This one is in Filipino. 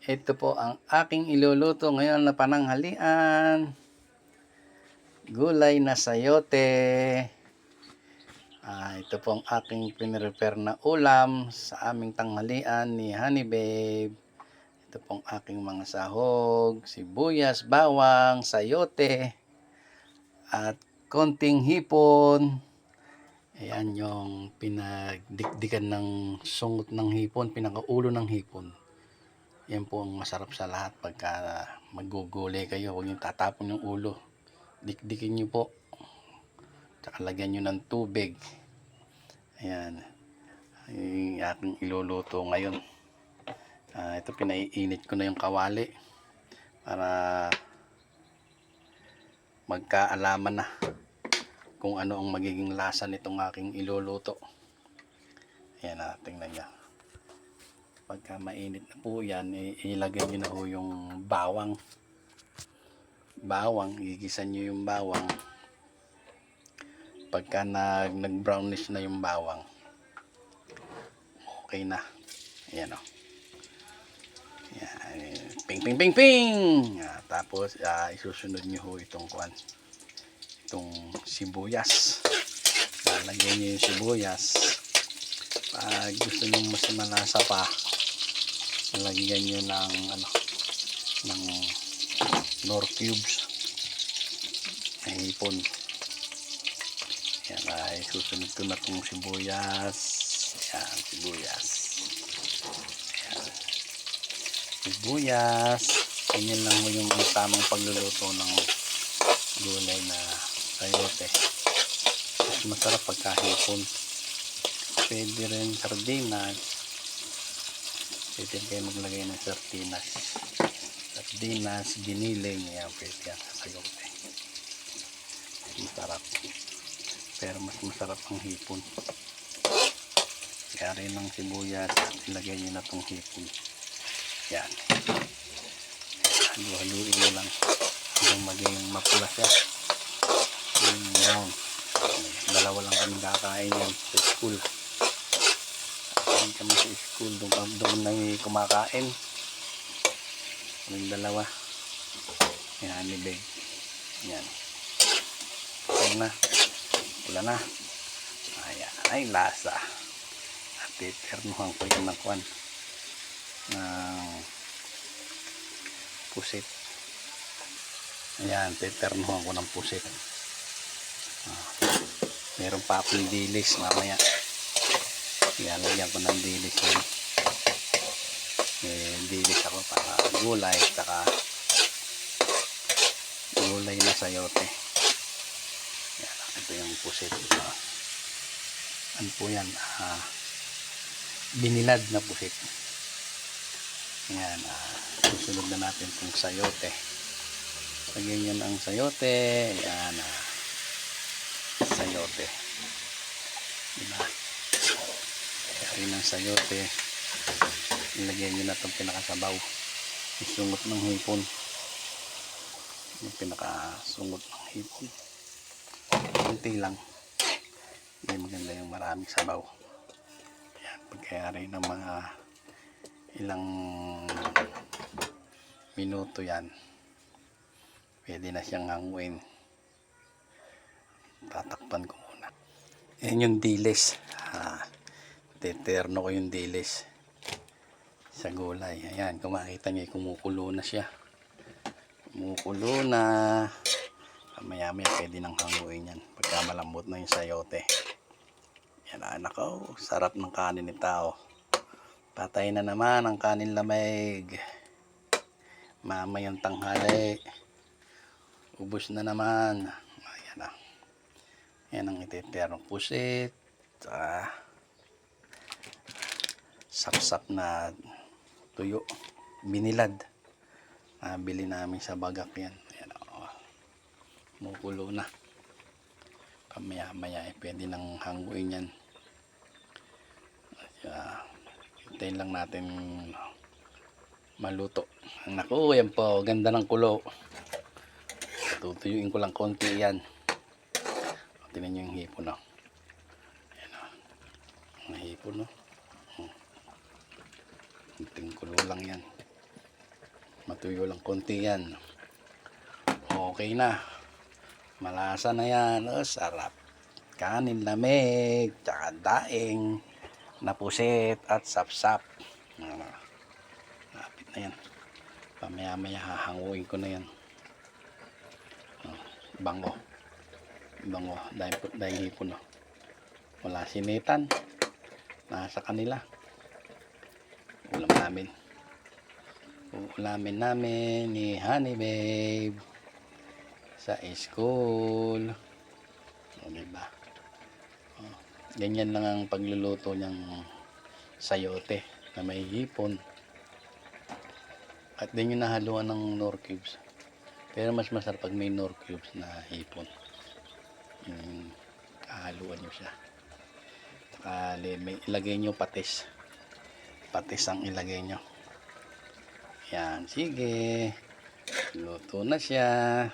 Ito po ang aking iluluto ngayon na pananghalian. Gulay na sayote. Ito po ang aking pinrepare na ulam sa aming tanghalian ni Honey Babe. Ito po ang aking mga sahog, sibuyas, bawang, sayote, at konting hipon. Ayan yung pinagdikdikan ng sungot ng hipon, pinakaulo ng hipon. Yan po ang masarap sa lahat pagka maggugulay kayo. Huwag nyo tatapon yung ulo. Dikdikin nyo po. Tsaka lagyan nyo ng tubig. Ayan. Yung aking iluluto ngayon. Ito pinaiinit ko na yung kawali para magkaalaman na kung ano ang magiging lasa nitong aking iluluto. Ayan na, tingnan nyo. Pagka mainit na po yan, ilagay nyo na po yung bawang. Gigisan nyo yung bawang. Pagka nag-brownish na yung bawang, okay na. Ayan o. Ping ping ping ping. Tapos isusunod nyo ho itong sibuyas. Lalagyan nyo yung sibuyas. Pag gusto nyo mas malasa pa, lagyan nyo ng nor cubes ng hipon. Yan ay susunod ko na itong sibuyas. Yan, sibuyas. Yan. Sibuyas. Ganyan lang mo yung tamang pagluluto ng gulay na sayote. Mas masarap pagka hipon. Pwede rin sardinas. Pwede kayo maglagay ng sardinas, giniling. Yan, pwede yan sa sayote. Masarap. Pero mas masarap ang hipon. Kaya rin ng sibuyas at ilagay nyo na itong hipon. Yan. Halu-haluin nyo lang hanggang maging mapula siya. Yan. Dalawa lang kami kakain yan sa school. Kain kami sa school. Doon na kumakain. Yung dalawa. Yan, Honey Babe. Yan. Ayan na. Wala na. Ayan. Ay, lasa. At titernuhan ko yung ng pusit. Ayan. Titernuhan ko ng pusit. Meron pa akong dilis mamaya. Ilalagyan ko ng dilis yan. Dilis ako para gulay. Saka gulay na sayote. Ito yung pusit. Ano po yan? Binilad na pusit. Yan. Susunod na natin itong sayote. Lagyan yan ang sayote. Yan. Sayote. Diba? Kaya rin ang sayote. Ilagyan nyo na itong pinakasabaw. Yung sungot ng hipon. Yung pinakasungot ng hipon. Kunti lang. Hindi maganda yung maraming sabaw. Ayan, pagkayari ng mga ilang minuto yan, pwede na siyang hanguin. Tatakpan ko muna. Yan yung dilis. Teterno ko yung dilis sa gulay. Ayan, kung makita nyo, kumukulo na siya. Kumukulo na. Maya-maya pwede nang hanguin yan pagka malambot na yung sayote. Yan, anak ko, sarap ng kanin ni tao. Patay na naman ang kanin lamig. Mamayang tanghali, ubos na naman. Ayan na. Yan ang ititerong pusit. Sapsap na tuyo, binilad. Bili namin sa bagak yan. Mukulo na. Pamaya-maya pwede nang hanguin yan. Hintayin lang natin maluto. Naku, yan po. Ganda ng kulo. Tutuyuin ko lang konti yan. Tingnan nyo yung hipon. Ayan, ang hipon. Kunting kulo lang yan. Matuyo lang konti yan. Okay na. Malasa na yan. Oh, sarap. Kanin lamig, tsaka daing, napusit at sapsap. Lapit na yan. Pamaya-maya hahanguin ko na yan. Bango. Bango. Dahil hipon. No? Wala sinitan. Nasa kanila. Ulam namin. Ulamin namin ni Honey Babe sa school. O, diba? O, ganyan lang ang pagluluto niyang sayote na may hipon. At din yung nahaluan ng nor cubes. Pero mas masarap pag may nor cubes na hipon. Yung kahaluan nyo siya. Saka may ilagay nyo patis. Patis ang ilagay nyo. Yan, sige. Luto na siya.